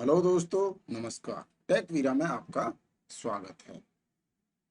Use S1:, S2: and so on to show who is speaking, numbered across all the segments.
S1: Hello दोस्तों, नमस्कार। Take वीरा में आपका स्वागत है।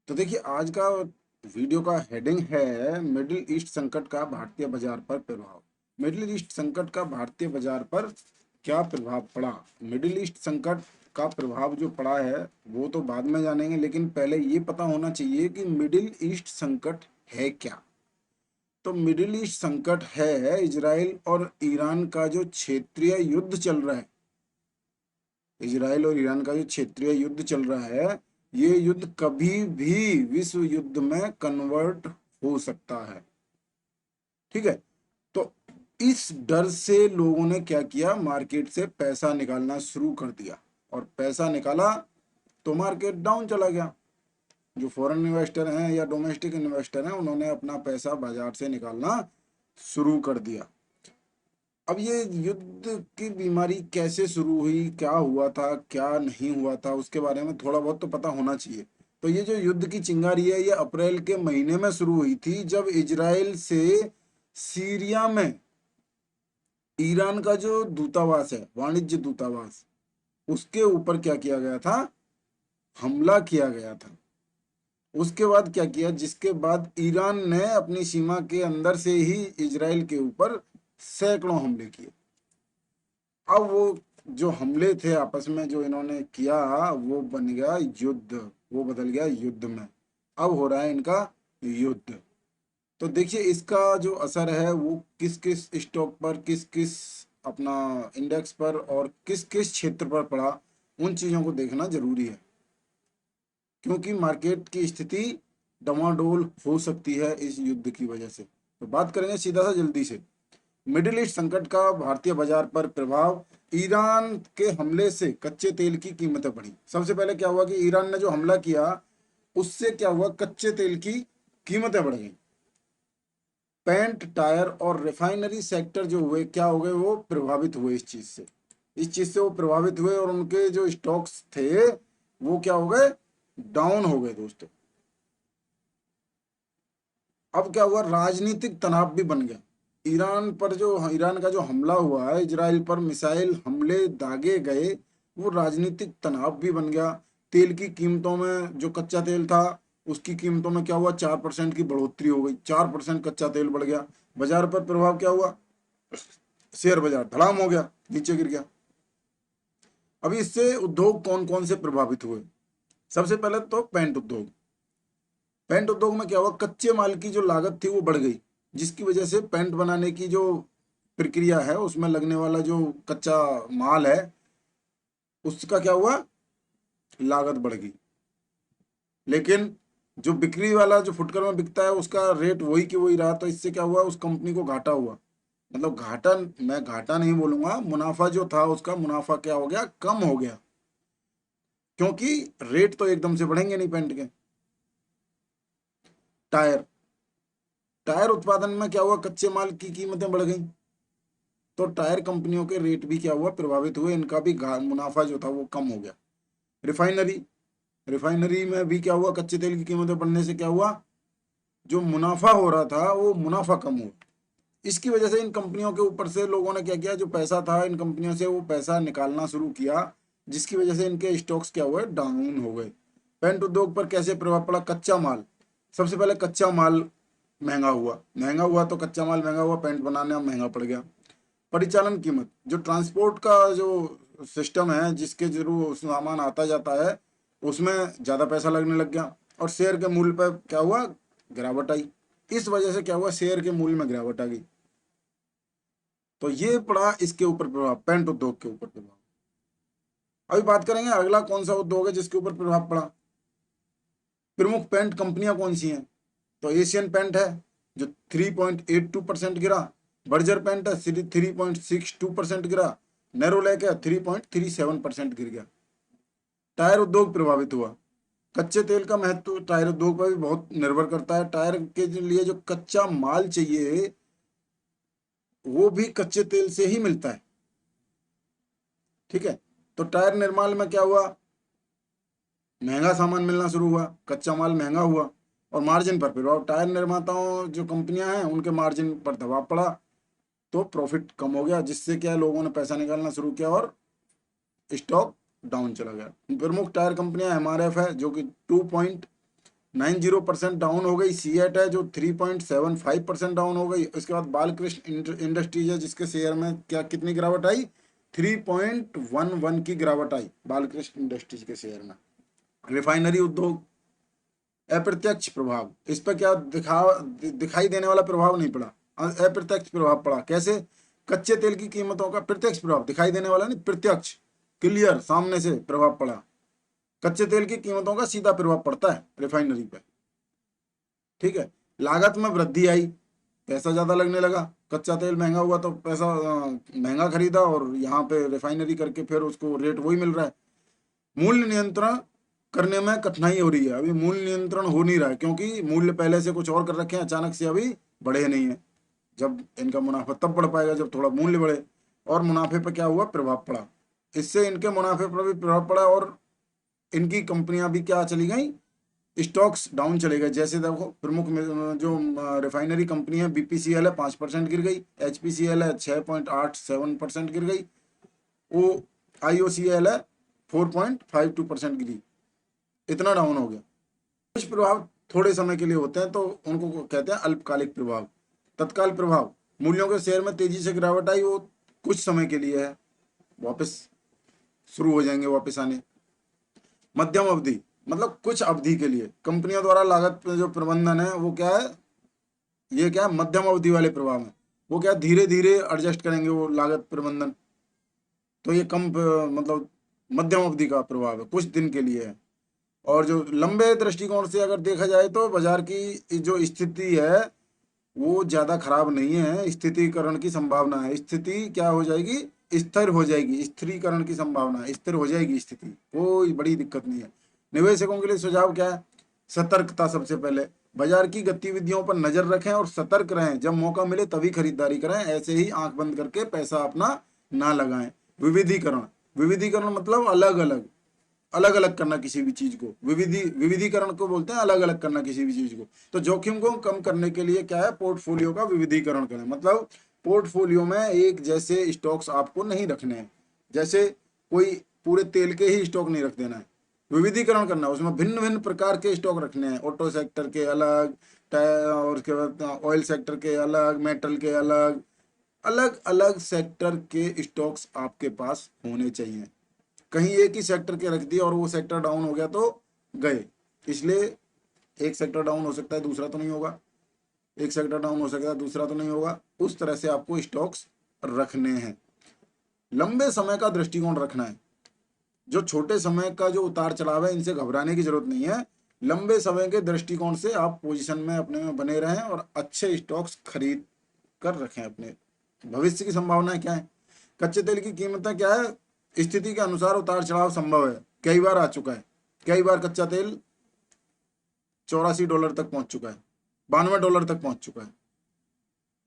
S1: तो देखिए, आज का वीडियो का हेडिंग है मिडिल ईस्ट संकट का भारतीय बाजार पर प्रभाव। मिडिल ईस्ट संकट का भारतीय बाजार पर क्या प्रभाव पड़ा। मिडिल ईस्ट संकट का प्रभाव जो पड़ा है वो तो बाद में जानेंगे, लेकिन पहले ये पता होना चाहिए कि मिडिल ईस्ट संकट है क्या। तो मिडिल ईस्ट संकट है इजराइल और ईरान का जो क्षेत्रीय युद्ध चल रहा है। इजराइल और ईरान का जो क्षेत्रीय युद्ध चल रहा है, ये युद्ध कभी भी विश्व युद्ध में कन्वर्ट हो सकता है। ठीक है। तो इस डर से लोगों ने क्या किया, मार्केट से पैसा निकालना शुरू कर दिया, और पैसा निकाला तो मार्केट डाउन चला गया। जो फॉरेन इन्वेस्टर हैं या डोमेस्टिक इन्वेस्टर हैं, उन्होंने अपना पैसा बाजार से निकालना शुरू कर दिया। अब ये युद्ध की बीमारी कैसे शुरू हुई, क्या हुआ था, क्या नहीं हुआ था, उसके बारे में थोड़ा बहुत तो पता होना चाहिए। तो ये जो युद्ध की चिंगारी है, ये अप्रैल के महीने में शुरू हुई थी, जब इजराइल से सीरिया में ईरान का जो दूतावास है, वाणिज्य दूतावास, उसके ऊपर क्या किया गया था, हमला किया गया था। उसके बाद क्या किया, जिसके बाद ईरान ने अपनी सीमा के अंदर से ही इजराइल के ऊपर सैकड़ों हमले किए। अब वो जो हमले थे आपस में जो इन्होंने किया, वो बन गया युद्ध, वो बदल गया युद्ध में। अब हो रहा है इनका युद्ध। तो देखिए, इसका जो असर है वो किस किस स्टॉक पर, किस किस अपना इंडेक्स पर और किस किस क्षेत्र पर पड़ा, उन चीज़ों को देखना जरूरी है, क्योंकि मार्केट की स्थिति डमाडोल हो सकती है इस युद्ध की वजह से। तो बात करेंगे सीधा सा जल्दी से। मिडिल ईस्ट संकट का भारतीय बाजार पर प्रभाव। ईरान के हमले से कच्चे तेल की कीमतें बढ़ी। सबसे पहले क्या हुआ कि ईरान ने जो हमला किया, उससे क्या हुआ, कच्चे तेल की कीमतें बढ़ गई। पेंट, टायर और रिफाइनरी सेक्टर जो हुए, क्या हो गए, वो प्रभावित हुए इस चीज से। इस चीज से वो प्रभावित हुए, और उनके जो स्टॉक्स थे वो क्या हो गए, डाउन हो गए दोस्तों। अब क्या हुआ, राजनीतिक तनाव भी बन गया। ईरान का जो हमला हुआ है, इजराइल पर मिसाइल हमले दागे गए, वो राजनीतिक तनाव भी बन गया। तेल की कीमतों में, जो कच्चा तेल था उसकी कीमतों में क्या हुआ, 4% की बढ़ोतरी हो गई। 4% कच्चा तेल बढ़ गया। बाजार पर प्रभाव क्या हुआ, शेयर बाजार धड़ाम हो गया, नीचे गिर गया। अभी इससे उद्योग कौन कौन से प्रभावित हुए। सबसे पहले तो पेंट उद्योग। पेंट उद्योग में क्या हुआ, कच्चे माल की जो लागत थी वो बढ़ गई, जिसकी वजह से पेंट बनाने की जो प्रक्रिया है, उसमें लगने वाला जो कच्चा माल है, उसका क्या हुआ, लागत बढ़ गई। लेकिन जो बिक्री वाला जो फुटकर में बिकता है, उसका रेट वही की वही रहा। तो इससे क्या हुआ, उस कंपनी को घाटा हुआ। मतलब घाटा, मैं घाटा नहीं बोलूंगा, मुनाफा जो था उसका मुनाफा क्या हो गया, कम हो गया, क्योंकि रेट तो एकदम से बढ़ेंगे नहीं पेंट के। टायर, टायर उत्पादन में क्या हुआ, कच्चे माल की कीमतें बढ़ गई, तो टायर कंपनियों के रेट भी क्या हुआ, प्रभावित हुए। इनका भी मुनाफा जो था वो कम हो गया। रिफाइनरी, रिफाइनरी में भी क्या हुआ, कच्चे तेल की कीमतें बढ़ने से क्या हुआ, जो मुनाफा हो रहा था वो मुनाफा कम हुआ। इसकी वजह से इन कंपनियों के ऊपर से लोगों ने क्या किया, जो पैसा था इन कंपनियों से, वो पैसा निकालना शुरू किया, जिसकी वजह से इनके स्टॉक्स क्या हुए, डाउन हो गए। पेंट उद्योग पर कैसे प्रभाव पड़ा, कच्चा माल। सबसे पहले कच्चा माल महंगा हुआ, महंगा हुआ तो कच्चा माल महंगा हुआ, पेंट बनाना महंगा पड़ गया। परिचालन कीमत, जो ट्रांसपोर्ट का जो सिस्टम है, जिसके जरूर सामान आता जाता है, उसमें ज़्यादा पैसा लगने लग गया, और शेयर के मूल्य पर क्या हुआ, गिरावट आई। इस वजह से क्या हुआ, शेयर के मूल्य में गिरावट आ गई। तो ये पड़ा इसके ऊपर प्रभाव, पेंट उद्योग के ऊपर प्रभाव। अभी बात करेंगे अगला कौन सा उद्योग है जिसके ऊपर प्रभाव पड़ा। प्रमुख पेंट कंपनियां कौन सी हैं, तो एशियन पेंट है जो 3.82% गिरा। बर्जर पेंट है 3.62% गिरा। नेरोलैक है 3.37% गिर गया। टायर उद्योग प्रभावित हुआ। कच्चे तेल का महत्व टायर उद्योग पर भी बहुत निर्भर करता है। टायर के लिए जो कच्चा माल चाहिए, वो भी कच्चे तेल से ही मिलता है। ठीक है। तो टायर निर्माण में क्या हुआ, महंगा सामान मिलना शुरू हुआ, कच्चा माल महंगा हुआ, और मार्जिन पर प्रभाव। टायर निर्माताओं जो कंपनियां हैं, उनके मार्जिन पर दबाव पड़ा, तो प्रॉफिट कम हो गया, जिससे क्या लोगों ने पैसा निकालना शुरू किया और स्टॉक डाउन चला गया। प्रमुख टायर कंपनियां एमआरएफ है जो कि 2.90% डाउन हो गई, सीएट है जो 3.75% डाउन हो गई। उसके बाद बालकृष्ण इंडस्ट्रीज है जिसके शेयर में क्या कितनी गिरावट आई, 3.11 की गिरावट आई बालकृष्ण इंडस्ट्रीज के शेयर में। रिफाइनरी उद्योग, अप्रत्यक्ष प्रभाव, इस पर क्या दिखाई देने वाला प्रभाव नहीं पड़ा, अप्रत्यक्ष प्रभाव पड़ा। कैसे, कच्चे तेल की कीमतों का प्रत्यक्ष प्रभाव, दिखाई देने वाला नहीं, प्रत्यक्ष, क्लियर, सामने से प्रभाव पड़ा। कच्चे तेल की कीमतों का सीधा प्रभाव पड़ता है रिफाइनरी पे, ठीक है। लागत में वृद्धि आई, पैसा ज्यादा लगने लगा, कच्चा तेल महंगा हुआ तो पैसा महंगा खरीदा और यहाँ पे रिफाइनरी करके फिर उसको रेट वही मिल रहा है। मूल्य नियंत्रण करने में कठिनाई हो रही है, अभी मूल्य नियंत्रण हो नहीं रहा है क्योंकि मूल्य पहले से कुछ और कर रखे हैं, अचानक से अभी बढ़े नहीं है। जब इनका मुनाफा तब बढ़ पाएगा जब थोड़ा मूल्य बढ़े, और मुनाफे पर क्या हुआ, प्रभाव पड़ा। इससे इनके मुनाफे पर भी प्रभाव पड़ा और इनकी कंपनियां भी क्या चली गई, स्टॉक्स डाउन चले गए। जैसे देखो प्रमुख जो रिफाइनरी कंपनी है, बीपीसीएल है 5% गिर गई, एचपीसीएल है 6.87% गिर गई, वो आईओसीएल है 4.52% गिरी, इतना डाउन हो गया। कुछ प्रभाव थोड़े समय के लिए होते हैं तो उनको कहते हैं अल्पकालिक प्रभाव। तत्काल प्रभाव, मूल्यों के शेयर में तेजी से गिरावट आई, वो कुछ समय के लिए है, वापस शुरू हो जाएंगे वापस आने। मध्यम अवधि, मतलब कुछ अवधि के लिए कंपनियों द्वारा लागत जो प्रबंधन है वो क्या है, ये क्या है, मध्यम अवधि वाले प्रभाव है। वो क्या धीरे धीरे एडजस्ट करेंगे वो लागत प्रबंधन, तो ये कम मतलब मध्यम अवधि का प्रभाव है, कुछ दिन के लिए है। और जो लंबे दृष्टिकोण से अगर देखा जाए तो बाजार की जो स्थिति है वो ज्यादा खराब नहीं है, स्थितीकरण की संभावना है। स्थिति क्या हो जाएगी, स्थिर हो जाएगी, स्थिरीकरण की संभावना है, स्थिर हो जाएगी स्थिति, कोई बड़ी दिक्कत नहीं है। निवेशकों के लिए सुझाव क्या है, सतर्कता। सबसे पहले बाजार की गतिविधियों पर नजर रखें और सतर्क रहें, जब मौका मिले तभी खरीदारी करें, ऐसे ही आंख बंद करके पैसा अपना ना लगाएं। विविधीकरण, विविधीकरण मतलब अलग अलग, अलग अलग करना किसी भी चीज को, विविधीकरण को बोलते हैं, अलग अलग करना किसी भी चीज को। तो जोखिम को कम करने के लिए क्या है, पोर्टफोलियो का विविधीकरण करें। मतलब पोर्टफोलियो में एक जैसे स्टॉक्स आपको नहीं रखने हैं, जैसे कोई पूरे तेल के ही स्टॉक नहीं रख देना है, विविधीकरण करना है, उसमें भिन्न भिन्न प्रकार के स्टॉक रखने हैं। ऑटो सेक्टर के अलग, और उसके बाद ऑयल सेक्टर के अलग, मेटल के अलग, अलग अलग सेक्टर के स्टॉक्स आपके पास होने चाहिए। कहीं एक ही सेक्टर के रख दिया और वो सेक्टर डाउन हो गया तो गए, इसलिए एक सेक्टर डाउन हो सकता है दूसरा तो नहीं होगा, एक सेक्टर डाउन हो सकता है दूसरा तो नहीं होगा, उस तरह से आपको स्टॉक्स रखने हैं। लंबे समय का दृष्टिकोण रखना है, जो छोटे समय का जो उतार चढ़ाव है इनसे घबराने की जरूरत नहीं है। लंबे समय के दृष्टिकोण से आप पोजीशन में अपने में बने रहें और अच्छे स्टॉक्स खरीद कर रखें अपने। भविष्य की संभावनाएं क्या है, कच्चे तेल की कीमतें क्या है, स्थिति के अनुसार उतार चढ़ाव संभव है, कई बार आ चुका है, कई बार कच्चा तेल $84 तक पहुंच चुका है, $92 तक पहुंच चुका है,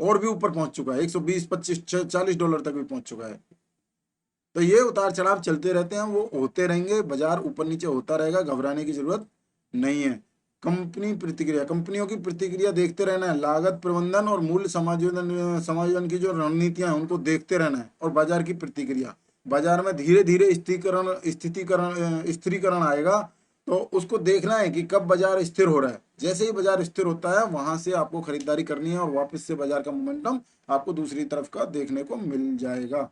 S1: और भी ऊपर पहुंच चुका है, 120, 25, $40 तक भी पहुंच चुका है। तो ये उतार चढ़ाव चलते रहते हैं, वो होते रहेंगे, बाजार ऊपर नीचे होता रहेगा, घबराने की जरूरत नहीं है। कंपनी प्रतिक्रिया, कंपनियों की प्रतिक्रिया देखते रहना है, लागत प्रबंधन और मूल्य समायोजन समायोजन की जो रणनीतियां हैं उनको देखते रहना है, और बाजार की प्रतिक्रिया, बाजार में धीरे धीरे स्थिरीकरण आएगा तो उसको देखना है कि कब बाजार स्थिर हो रहा है। जैसे ही बाजार स्थिर होता है वहां से आपको खरीदारी करनी है और वापस से बाजार का मोमेंटम आपको दूसरी तरफ का देखने को मिल जाएगा।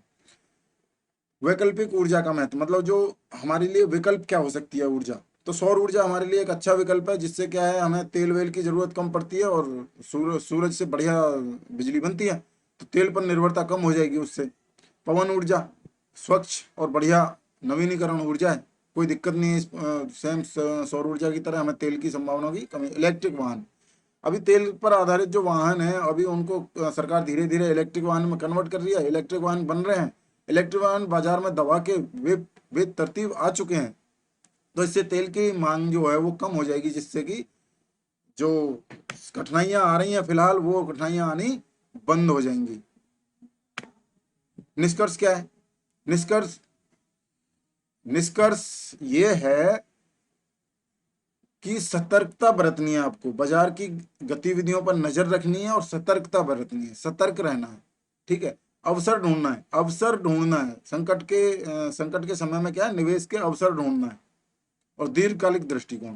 S1: वैकल्पिक ऊर्जा का महत्व, मतलब जो हमारे लिए विकल्प क्या हो सकती है ऊर्जा, तो सौर ऊर्जा हमारे लिए एक अच्छा विकल्प है, जिससे क्या है हमें तेल वेल की जरूरत कम पड़ती है और सूरज से बढ़िया बिजली बनती है, तो तेल पर निर्भरता कम हो जाएगी उससे। पवन ऊर्जा स्वच्छ और बढ़िया नवीनीकरण ऊर्जा है, कोई दिक्कत नहीं है, सेम सौर ऊर्जा की तरह हमें तेल की संभावना की कमी। इलेक्ट्रिक वाहन, अभी तेल पर आधारित जो वाहन है अभी उनको सरकार धीरे धीरे इलेक्ट्रिक वाहन में कन्वर्ट कर रही है, इलेक्ट्रिक वाहन बन रहे हैं, इलेक्ट्रिक वाहन बाजार में दबा के वे तरतीब आ चुके हैं। तो इससे तेल की मांग जो है वो कम हो जाएगी, जिससे कि जो कठिनाइयां आ रही हैं फिलहाल वो कठिनाइयां आनी बंद हो जाएंगी। निष्कर्ष क्या है, निष्कर्ष निष्कर्ष ये है कि सतर्कता बरतनी है, आपको बाजार की गतिविधियों पर नजर रखनी है और सतर्कता बरतनी है, सतर्क रहना है, ठीक है। अवसर ढूंढना है, अवसर ढूंढना है। संकट के समय में क्या है, निवेश के अवसर ढूंढना है। और दीर्घकालिक दृष्टिकोण,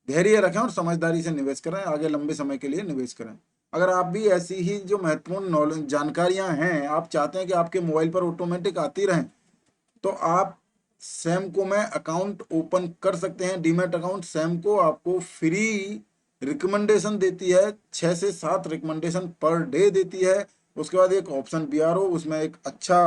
S1: धैर्य रखें और समझदारी से निवेश करें, आगे लंबे समय के लिए निवेश करें। अगर आप भी ऐसी ही जो महत्वपूर्ण नॉलेज जानकारियां हैं आप चाहते हैं कि आपके मोबाइल पर ऑटोमेटिक आती रहें, तो आप सैमको में अकाउंट ओपन कर सकते हैं, डीमैट अकाउंट। सैमको आपको फ्री रिकमेंडेशन देती है, 6 से 7 रिकमेंडेशन पर डे देती है। उसके बाद एक ऑप्शन बीआरओ, उसमें एक अच्छा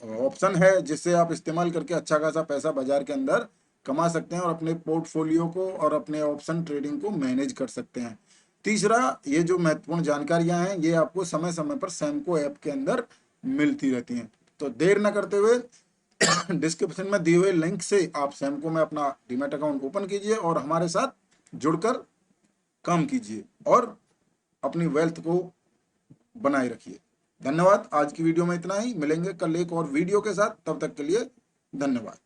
S1: ऑप्शन है जिससे आप इस्तेमाल करके अच्छा खासा पैसा बाजार के अंदर कमा सकते हैं और अपने पोर्टफोलियो को और अपने ऑप्शन ट्रेडिंग को मैनेज कर सकते हैं। तीसरा, ये जो महत्वपूर्ण जानकारियां हैं ये आपको समय समय पर सैमको ऐप के अंदर मिलती रहती हैं। तो देर न करते हुए डिस्क्रिप्शन में दिए हुए लिंक से आप सैमको में अपना डीमैट अकाउंट ओपन कीजिए और हमारे साथ जुड़कर काम कीजिए और अपनी वेल्थ को बनाए रखिए। धन्यवाद। आज की वीडियो में इतना ही, मिलेंगे कल एक और वीडियो के साथ, तब तक के लिए धन्यवाद।